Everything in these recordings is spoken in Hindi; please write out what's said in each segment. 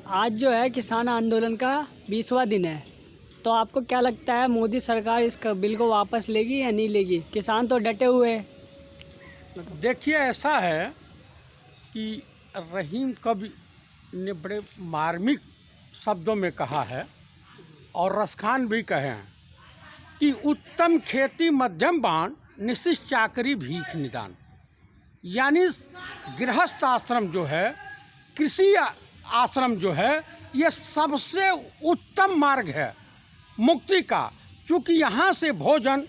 आज जो है किसान आंदोलन का 20वां दिन है, तो आपको क्या लगता है मोदी सरकार इस बिल को वापस लेगी या नहीं लेगी? किसान तो डटे हुए हैं। देखिए, ऐसा है कि रहीम कवि ने बड़े मार्मिक शब्दों में कहा है और रसखान भी कहे हैं कि उत्तम खेती मध्यम बाण, निशिष्ट चाकरी भीख निदान। यानी गृहस्थ आश्रम जो है, कृषि आश्रम जो है, ये सबसे उत्तम मार्ग है मुक्ति का, क्योंकि यहाँ से भोजन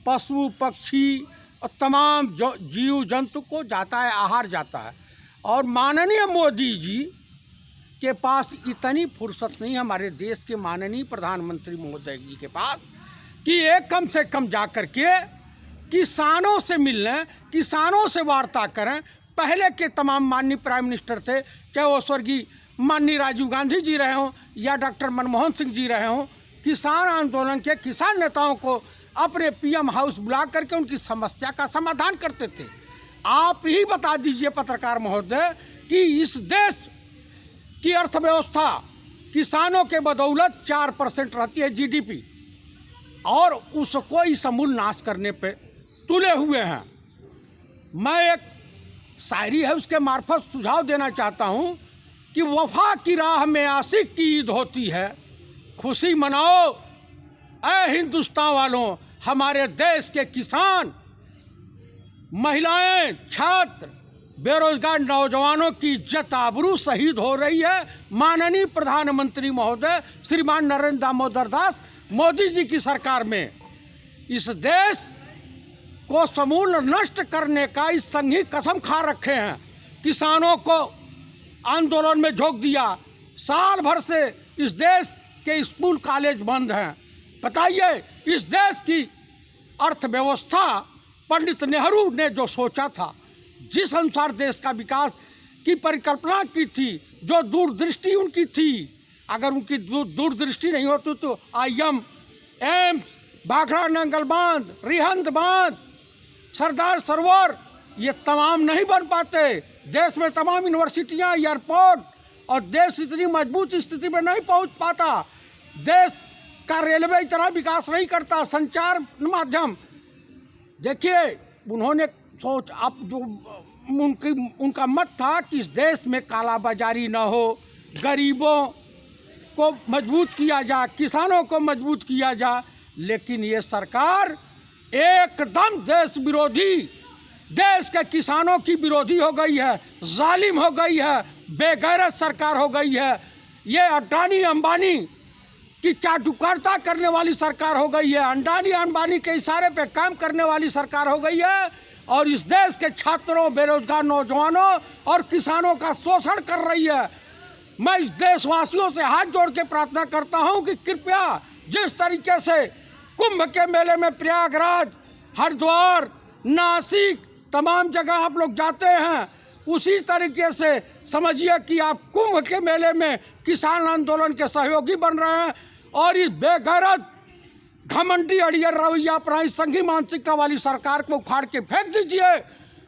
पशु पक्षी और तमाम जीव जंतु को जाता है, आहार जाता है। और माननीय मोदी जी के पास इतनी फुर्सत नहीं, हमारे देश के माननीय प्रधानमंत्री महोदय जी के पास, कि एक कम से कम जा कर के किसानों से मिलने, किसानों से वार्ता करें। पहले के तमाम माननीय प्राइम मिनिस्टर थे, चाहे वो स्वर्गीय माननीय राजीव गांधी जी रहे हों या डॉक्टर मनमोहन सिंह जी रहे हों, किसान आंदोलन के किसान नेताओं को अपने पीएम हाउस बुला करके उनकी समस्या का समाधान करते थे। आप ही बता दीजिए पत्रकार महोदय कि इस देश की अर्थव्यवस्था किसानों के बदौलत 4% रहती है जीडीपी, और उसको ही समूल नाश करने पे तुले हुए हैं। मैं एक शायरी है उसके मार्फत सुझाव देना चाहता हूँ कि वफा की राह में आशिक की ईद होती है, खुशी मनाओ ऐ हिंदुस्तान वालों, हमारे देश के किसान, महिलाएं, छात्र, बेरोजगार नौजवानों की इज्जत आबरू शहीद हो रही है। माननीय प्रधानमंत्री महोदय श्रीमान नरेंद्र दामोदर दास मोदी जी की सरकार में इस देश को समूल नष्ट करने का इस संघी कसम खा रखे हैं। किसानों को आंदोलन में झोंक दिया। साल भर से इस देश के स्कूल कॉलेज बंद हैं। बताइए, इस देश की अर्थव्यवस्था पंडित नेहरू ने जो सोचा था, जिस अनुसार देश का विकास की परिकल्पना की थी, जो दूरदृष्टि उनकी थी, अगर उनकी दूरदृष्टि नहीं होती तो आईएम, एम्स, भाखड़ा नंगल बांध, रिहंद बांध, सरदार सरोवर, ये तमाम नहीं बन पाते। देश में तमाम यूनिवर्सिटियाँ, एयरपोर्ट, और देश इतनी मजबूत स्थिति में नहीं पहुंच पाता। देश का रेलवे इतना विकास नहीं करता, संचार माध्यम। देखिए, उन्होंने सोच, अब जो उनका मत था कि इस देश में कालाबाजारी न हो, गरीबों को मजबूत किया जा, किसानों को मजबूत किया जा। लेकिन ये सरकार एकदम देश विरोधी, देश के किसानों की विरोधी हो गई है, जालिम हो गई है, बेगैरत सरकार हो गई है। ये अडानी अंबानी की चाटुकारिता करने वाली सरकार हो गई है, अडानी अंबानी के इशारे पे काम करने वाली सरकार हो गई है, और इस देश के छात्रों, बेरोजगार नौजवानों और किसानों का शोषण कर रही है। मैं इस देशवासियों से हाथ जोड़ के प्रार्थना करता हूं कि कृपया जिस तरीके से कुंभ के मेले में प्रयागराज, हरिद्वार, नासिक, तमाम जगह आप लोग जाते हैं, उसी तरीके से समझिए कि आप कुंभ के मेले में किसान आंदोलन के सहयोगी बन रहे हैं। और इस बेगैरत घमंडी अड़ियल रवैया अपना इस संघी मानसिकता वाली सरकार को उखाड़ के फेंक दीजिए,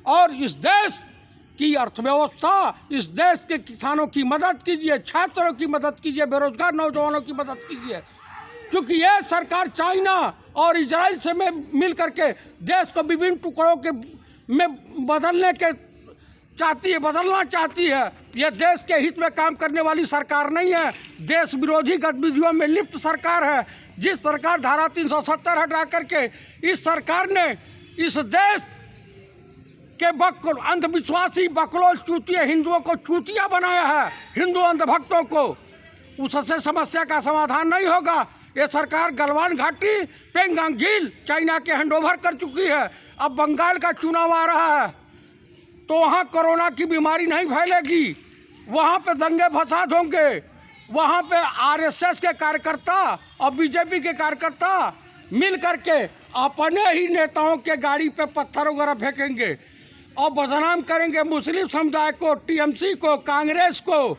और इस देश की अर्थव्यवस्था, इस देश के किसानों की मदद कीजिए, छात्रों की मदद कीजिए, बेरोजगार नौजवानों की मदद कीजिए। क्योंकि ये सरकार चाइना और इजराइल से मिल करके देश को विभिन्न टुकड़ों के में बदलना चाहती है। यह देश के हित में काम करने वाली सरकार नहीं है, देश विरोधी गतिविधियों में लिप्त सरकार है। जिस प्रकार धारा 370 हटा करके इस सरकार ने इस देश के अंधविश्वासी, बकलोल, चूतिया हिंदुओं को चूतिया बनाया है, हिंदू अंधभक्तों को, उससे समस्या का समाधान नहीं होगा। ये सरकार गलवान घाटी, पेंगांग झील चाइना के हैंडओवर कर चुकी है। अब बंगाल का चुनाव आ रहा है, तो वहाँ कोरोना की बीमारी नहीं फैलेगी, वहाँ पे दंगे फसाद होंगे, वहाँ पे आरएसएस के कार्यकर्ता और बीजेपी के कार्यकर्ता मिल करके अपने ही नेताओं के गाड़ी पे पत्थर वगैरह फेंकेंगे और बदनाम करेंगे मुस्लिम समुदाय को, टीएमसी को, कांग्रेस को।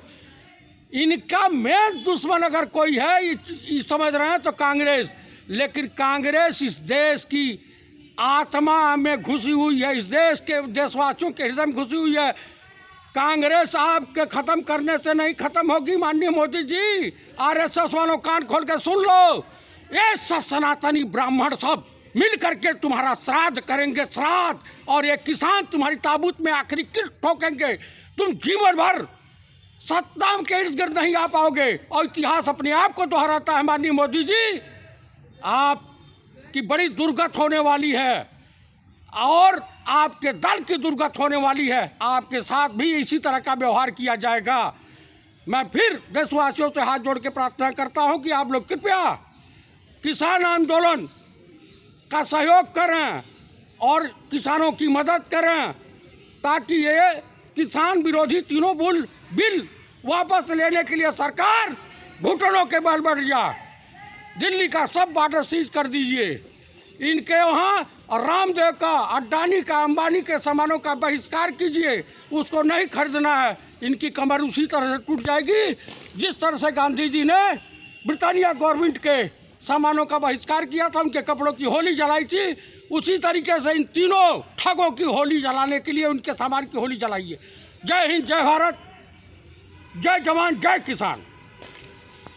इनका मेन दुश्मन अगर कोई है, समझ रहे हैं, तो कांग्रेस। लेकिन कांग्रेस इस देश की आत्मा में घुसी हुई है, इस देश के देशवासियों के हृदय में घुसी हुई है। कांग्रेस आपके खत्म करने से नहीं खत्म होगी माननीय मोदी जी। आरएसएस वालों कान खोल के सुन लो, ये सब सनातनी ब्राह्मण सब मिल करके तुम्हारा श्राद्ध करेंगे, श्राद्ध, और ये किसान तुम्हारी ताबूत में आखिरी किल ठोकेंगे। तुम जीवन भर सत्ता के इर्द गिर्द नहीं आ पाओगे। और इतिहास अपने आप को दोहराता है माननीय मोदी जी। आपकी बड़ी दुर्गत होने वाली है और आपके दल की दुर्गत होने वाली है। आपके साथ भी इसी तरह का व्यवहार किया जाएगा। मैं फिर देशवासियों से हाथ जोड़ के प्रार्थना करता हूं कि आप लोग कृपया किसान आंदोलन का सहयोग करें और किसानों की मदद करें, ताकि ये किसान विरोधी तीनों बिल वापस लेने के लिए सरकार घुटनों के बल बढ़ जाए। दिल्ली का सब बॉर्डर सीज कर दीजिए। इनके वहाँ रामदेव का, अडानी का, अंबानी के सामानों का बहिष्कार कीजिए। उसको नहीं खरीदना है। इनकी कमर उसी तरह से टूट जाएगी जिस तरह से गांधी जी ने ब्रिटानिया गवर्नमेंट के सामानों का बहिष्कार किया था, उनके कपड़ों की होली जलाई थी। उसी तरीके से इन तीनों ठगों की होली जलाने के लिए उनके सामान की होली जलाइए। जय हिंद, जय भारत, जय जवान, जय किसान।